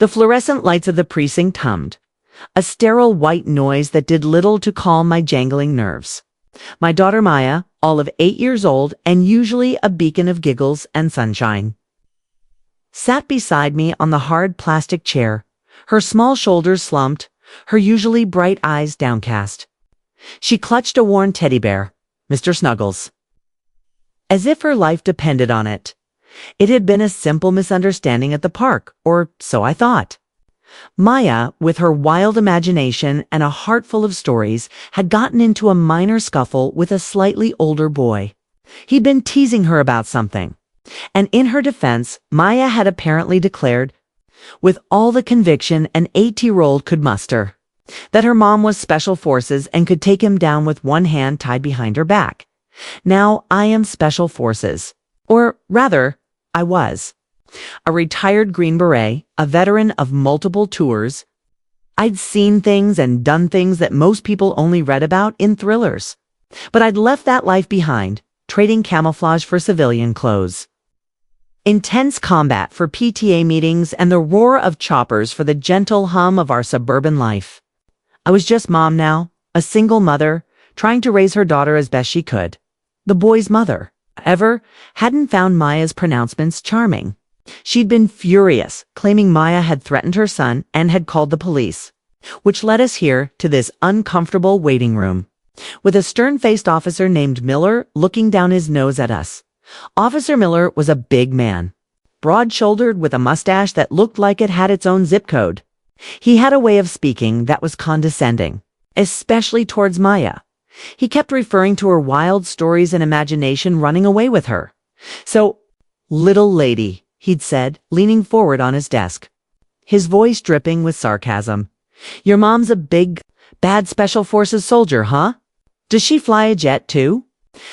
The fluorescent lights of the precinct hummed, a sterile white noise that did little to calm my jangling nerves. My daughter Maya, all of 8 years old and usually a beacon of giggles and sunshine, sat beside me on the hard plastic chair, her small shoulders slumped, her usually bright eyes downcast. She clutched a worn teddy bear, Mr. Snuggles, as if her life depended on it. It had been a simple misunderstanding at the park, or so I thought. Maya, with her wild imagination and a heart full of stories, had gotten into a minor scuffle with a slightly older boy. He'd been teasing her about something. And in her defense, Maya had apparently declared, with all the conviction an 8-year-old could muster, that her mom was Special Forces and could take him down with one hand tied behind her back. Now I am Special Forces. Or rather, I was. A retired Green Beret, a veteran of multiple tours. I'd seen things and done things that most people only read about in thrillers. But I'd left that life behind, trading camouflage for civilian clothes. Intense combat for PTA meetings and the roar of choppers for the gentle hum of our suburban life. I was just mom now, a single mother, trying to raise her daughter as best she could. The boy's mother, however, hadn't found Maya's pronouncements charming. She'd been furious, claiming Maya had threatened her son and had called the police, which led us here to this uncomfortable waiting room, with a stern-faced officer named Miller looking down his nose at us. Officer Miller was a big man, broad-shouldered with a mustache that looked like it had its own zip code. He had a way of speaking that was condescending, especially towards Maya. He kept referring to her wild stories and imagination running away with her. So, little lady, he'd said, leaning forward on his desk, his voice dripping with sarcasm. Your mom's a big, bad Special Forces soldier, huh? Does she fly a jet too?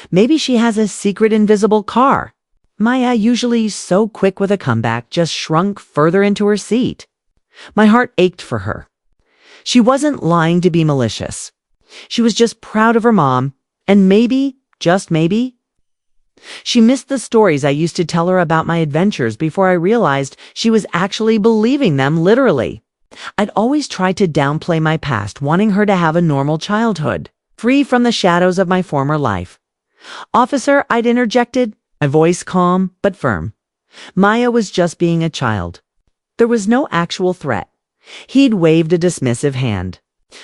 Maybe she has a secret invisible car. Maya, usually so quick with a comeback, just shrunk further into her seat. My heart ached for her. She wasn't lying to be malicious. She was just proud of her mom, and maybe, just maybe, she missed the stories I used to tell her about my adventures before I realized she was actually believing them literally. I'd always tried to downplay my past, wanting her to have a normal childhood, free from the shadows of my former life. Officer, I'd interjected, my voice calm but firm. Maya was just being a child. There was no actual threat. He'd waved a dismissive hand.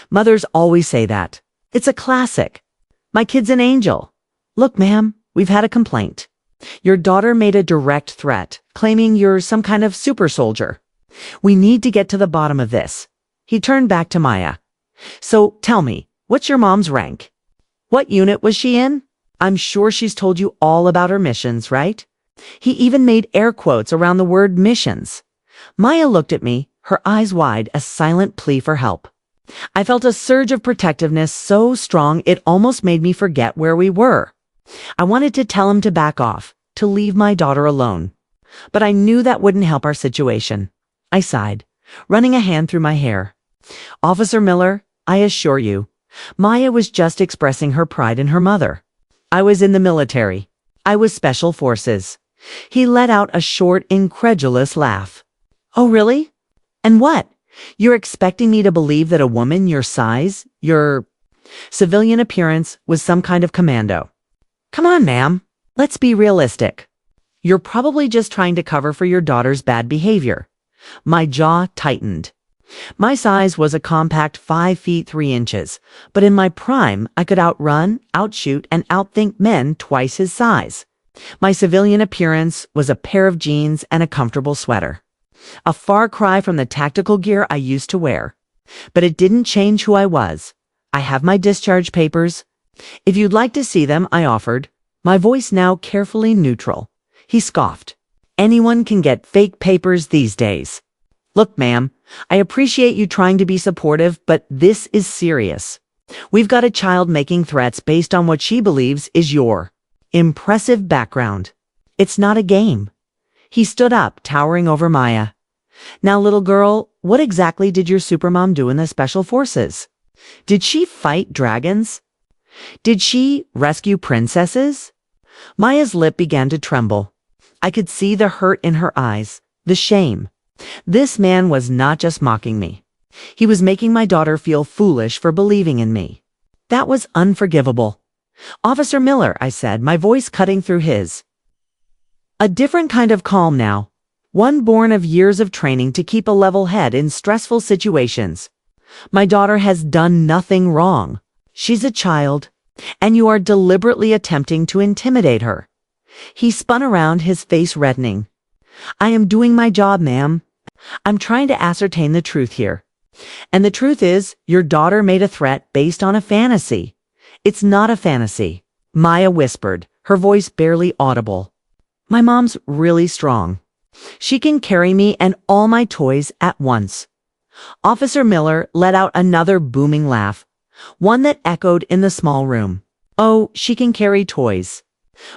Mothers always say that. It's a classic. My kid's an angel. Look, ma'am, we've had a complaint. Your daughter made a direct threat, claiming you're some kind of super soldier. We need to get to the bottom of this. He turned back to Maya. So tell me, what's your mom's rank? What unit was she in? I'm sure she's told you all about her missions, right? He even made air quotes around the word missions. Maya looked at me, her eyes wide, a silent plea for help. I felt a surge of protectiveness so strong it almost made me forget where we were. I wanted to tell him to back off, to leave my daughter alone. But I knew that wouldn't help our situation. I sighed, running a hand through my hair. Officer Miller, I assure you, Maya was just expressing her pride in her mother. I was in the military. I was Special Forces. He let out a short, incredulous laugh. Oh, really? And what? You're expecting me to believe that a woman your size, your civilian appearance, was some kind of commando? Come on, ma'am. Let's be realistic. You're probably just trying to cover for your daughter's bad behavior. My jaw tightened. My size was a compact 5 feet 3 inches, but in my prime, I could outrun, outshoot, and outthink men twice his size. My civilian appearance was a pair of jeans and a comfortable sweater. A far cry from the tactical gear I used to wear. But it didn't change who I was. I have my discharge papers. If you'd like to see them, I offered, my voice now carefully neutral. He scoffed. Anyone can get fake papers these days. Look, ma'am, I appreciate you trying to be supportive, but this is serious. We've got a child making threats based on what she believes is your impressive background. It's not a game. He stood up, towering over Maya. Now, little girl, what exactly did your supermom do in the Special Forces? Did she fight dragons? Did she rescue princesses? Maya's lip began to tremble. I could see the hurt in her eyes, the shame. This man was not just mocking me. He was making my daughter feel foolish for believing in me. That was unforgivable. "Officer Miller," I said, my voice cutting through his. A different kind of calm now, one born of years of training to keep a level head in stressful situations. "My daughter has done nothing wrong. She's a child, and you are deliberately attempting to intimidate her." He spun around, his face reddening. "I am doing my job, ma'am. I'm trying to ascertain the truth here. And the truth is, your daughter made a threat based on a fantasy." "It's not a fantasy," Maya whispered, her voice barely audible. "My mom's really strong. She can carry me and all my toys at once." Officer Miller let out another booming laugh, one that echoed in the small room. "Oh, she can carry toys.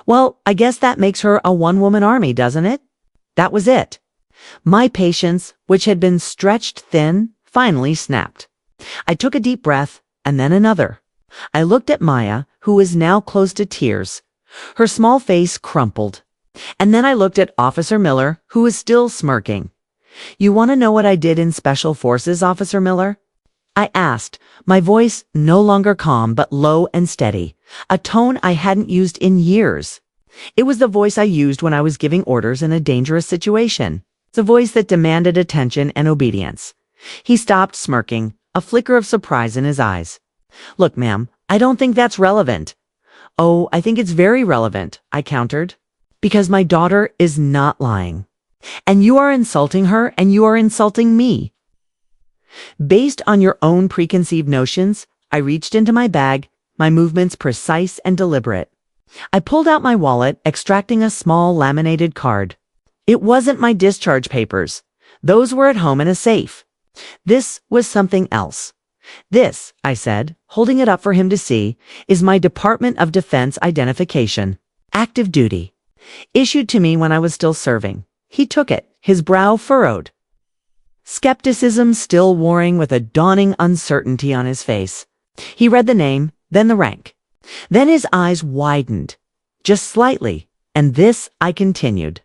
Well, I guess that makes her a one-woman army, doesn't it?" That was it. My patience, which had been stretched thin, finally snapped. I took a deep breath, and then another. I looked at Maya, who was now close to tears. Her small face crumpled. And then I looked at Officer Miller, who was still smirking. "You want to know what I did in Special Forces, Officer Miller?" I asked, my voice no longer calm but low and steady, a tone I hadn't used in years. It was the voice I used when I was giving orders in a dangerous situation, the voice that demanded attention and obedience. He stopped smirking, a flicker of surprise in his eyes. "Look, ma'am, I don't think that's relevant." "Oh, I think it's very relevant," I countered. "Because my daughter is not lying. And you are insulting her, and you are insulting me." Based on your own preconceived notions, I reached into my bag, my movements precise and deliberate. I pulled out my wallet, extracting a small laminated card. It wasn't my discharge papers. Those were at home in a safe. This was something else. "This," I said, holding it up for him to see, "is my Department of Defense identification. Active duty. Issued to me when I was still serving." He took it, his brow furrowed, skepticism still warring with a dawning uncertainty on his face. He read the name, then the rank. Then his eyes widened, just slightly, and this I continued.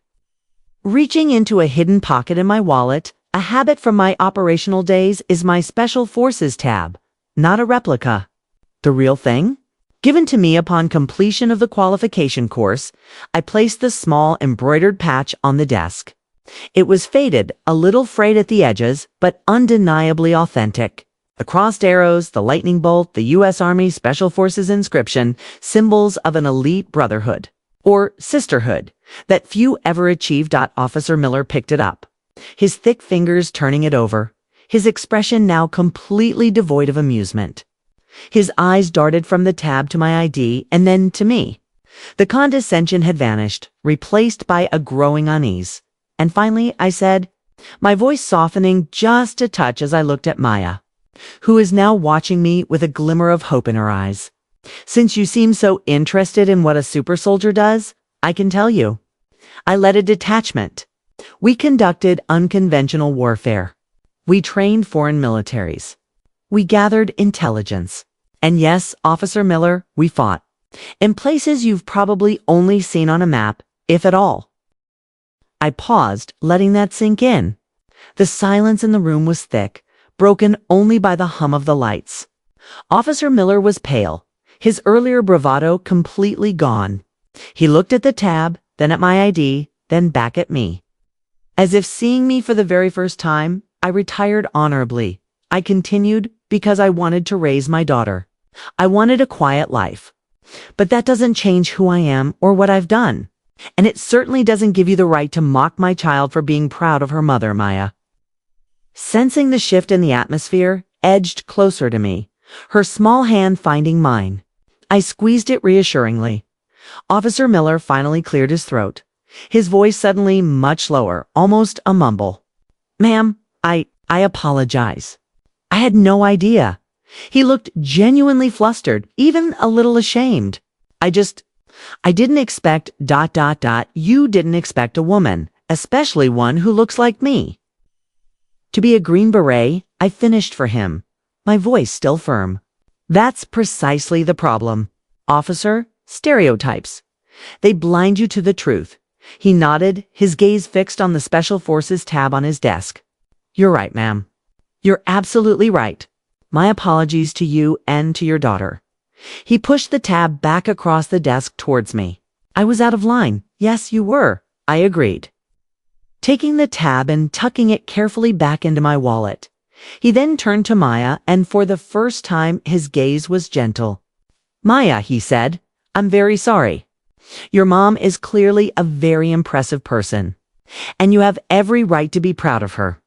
Reaching into a hidden pocket in my wallet, a habit from my operational days, is my Special Forces tab, not a replica. The real thing? Given to me upon completion of the qualification course, I placed the small embroidered patch on the desk. It was faded, a little frayed at the edges, but undeniably authentic. The crossed arrows, the lightning bolt, the U.S. Army Special Forces inscription, symbols of an elite brotherhood, or sisterhood, that few ever achieved. Officer Miller picked it up, his thick fingers turning it over, his expression now completely devoid of amusement. His eyes darted from the tab to my ID and then to me. The condescension had vanished, replaced by a growing unease. And finally I said, my voice softening just a touch as I looked at Maya, who is now watching me with a glimmer of hope in her eyes. "Since you seem so interested in what a super soldier does, I can tell you. I led a detachment. We conducted unconventional warfare. We trained foreign militaries. We gathered intelligence. And yes, Officer Miller, we fought. In places you've probably only seen on a map, if at all." I paused, letting that sink in. The silence in the room was thick, broken only by the hum of the lights. Officer Miller was pale, his earlier bravado completely gone. He looked at the tab, then at my ID, then back at me. As if seeing me for the very first time, I retired honorably. I continued because I wanted to raise my daughter. I wanted a quiet life. But that doesn't change who I am or what I've done. And it certainly doesn't give you the right to mock my child for being proud of her mother, Maya. Sensing the shift in the atmosphere, edged closer to me, her small hand finding mine. I squeezed it reassuringly. Officer Miller finally cleared his throat, his voice suddenly much lower, almost a mumble. "Ma'am, I apologize. I had no idea." He looked genuinely flustered, even a little ashamed. I didn't expect ... You didn't expect a woman, especially one who looks like me." To be a Green Beret, I finished for him, my voice still firm. "That's precisely the problem. Officer, stereotypes. They blind you to the truth. He nodded, his gaze fixed on the Special Forces tab on his desk. "You're right, ma'am. You're absolutely right. My apologies to you and to your daughter." He pushed the tab back across the desk towards me. "I was out of line. Yes, you were," I agreed, taking the tab and tucking it carefully back into my wallet. He then turned to Maya, and for the first time his gaze was gentle. "Maya," he said, "I'm very sorry. Your mom is clearly a very impressive person, and you have every right to be proud of her."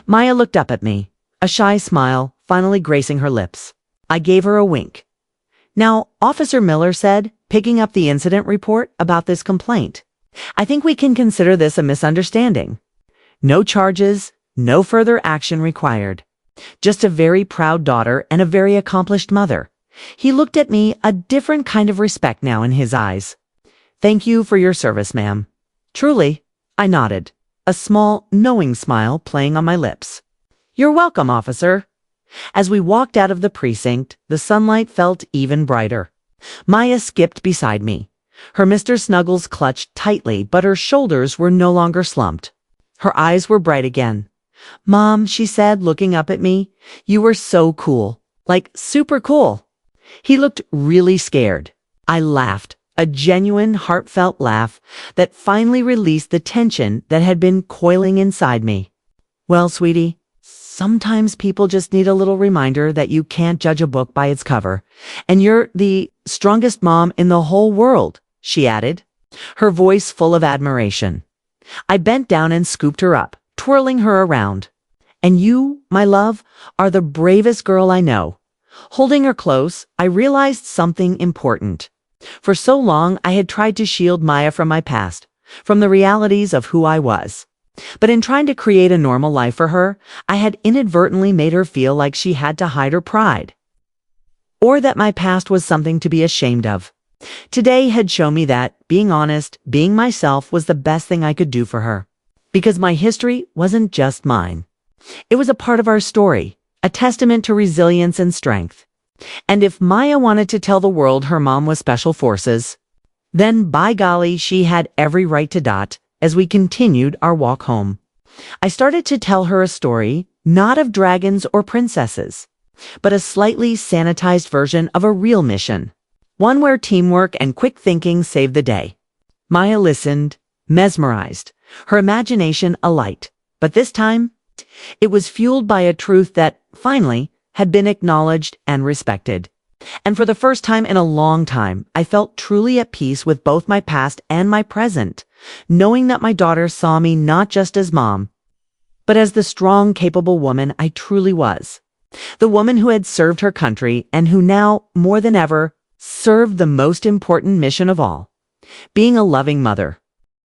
Maya looked up at me, a shy smile finally gracing her lips. I gave her a wink. "Now, Officer Miller said, picking up the incident report about this complaint, I think we can consider this a misunderstanding. No charges, no further action required. Just a very proud daughter and a very accomplished mother." He looked at me, a different kind of respect now in his eyes. "Thank you for your service, ma'am." "Truly," I nodded, a small, knowing smile playing on my lips. "You're welcome, officer." As we walked out of the precinct, the sunlight felt even brighter. Maya skipped beside me. Her Mr. Snuggles clutched tightly, but her shoulders were no longer slumped. Her eyes were bright again. "Mom," she said, looking up at me, "you were so cool. Like, super cool." He looked really scared. I laughed, a genuine, heartfelt laugh that finally released the tension that had been coiling inside me. "Well, sweetie, sometimes people just need a little reminder that you can't judge a book by its cover. And you're the strongest mom in the whole world," she added, her voice full of admiration. I bent down and scooped her up, twirling her around. "And you, my love, are the bravest girl I know." Holding her close, I realized something important. For so long, I had tried to shield Maya from my past, from the realities of who I was. But in trying to create a normal life for her, I had inadvertently made her feel like she had to hide her pride, or that my past was something to be ashamed of. Today had shown me that, being honest, being myself was the best thing I could do for her. Because my history wasn't just mine. It was a part of our story, a testament to resilience and strength. And if Maya wanted to tell the world her mom was Special Forces, then by golly, she had every right to dot. As we continued our walk home, I started to tell her a story, not of dragons or princesses, but a slightly sanitized version of a real mission. One where teamwork and quick thinking saved the day. Maya listened, mesmerized, her imagination alight. But this time, it was fueled by a truth that, finally, had been acknowledged and respected. And for the first time in a long time, I felt truly at peace with both my past and my present, knowing that my daughter saw me not just as mom, but as the strong, capable woman I truly was. The woman who had served her country and who now, more than ever, served the most important mission of all, being a loving mother.